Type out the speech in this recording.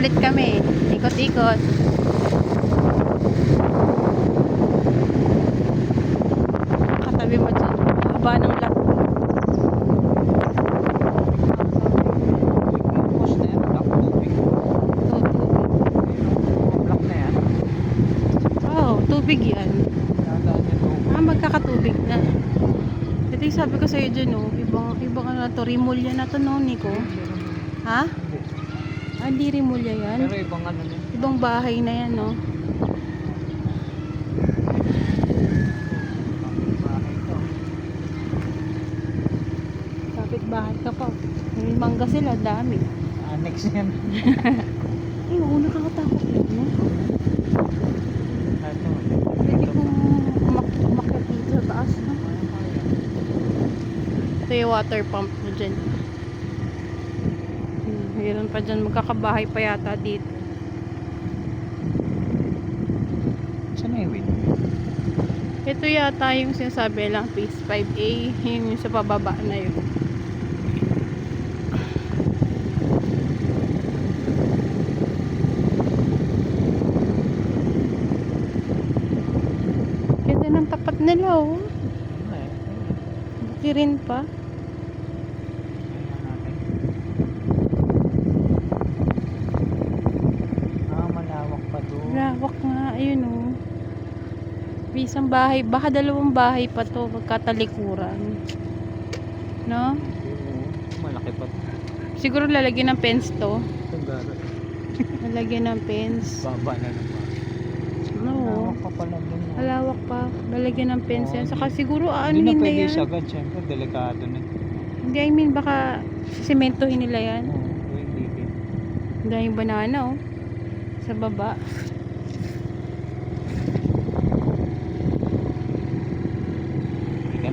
ulit kami. Ikot-ikot. Katabi mo dyan. Haba ng lap. Post na yan, black tubig. Black na yan. Oh, tubig yan. Dadaan niya to. Magkakatubig na. Ito yung sabi ko sa'yo dyan, oh. Ibang ano to, Rimulya na to, no, Nico? Ha? Hindi. Hindi Rimulya yan. Pero ibang ano na. Ibang bahay na yan, no? Bahay to. Kapit bahay ka pa. May mangga sila, dami. Annex yan. Ay, oo, nakakatakot yun, no? Ito. Pwede kong umakyat dito sa taas, no? Ito yung water pump mo dyan. Mayroon pa dyan, magkakabahay pa yata dito. Saan na yung win? Ito yata yung sinasabi lang, phase 5A, yung sa pababa na yun. Ganda ng tapat nila, oh. Buti rin pa. Malawak pa doon. Lawak nga, ayun, oh. Isang bahay, baka dalawang bahay pa to, magkatalikuran. No? Malaki pa. Siguro lalagyan ng fence to. Ito gano'n. Lalagyan ng fence. Baba na naman. No. Malawak pa pala doon. Malawak pa. Lalagyan ng fence yan. Saka siguro Hindi aanuhin na na pwede yan. sagad. Siyempre, delikado na. Hindi, I mean, baka sementohin nila yan. Oo, hindi din. Dahil banana, oh. Sa baba.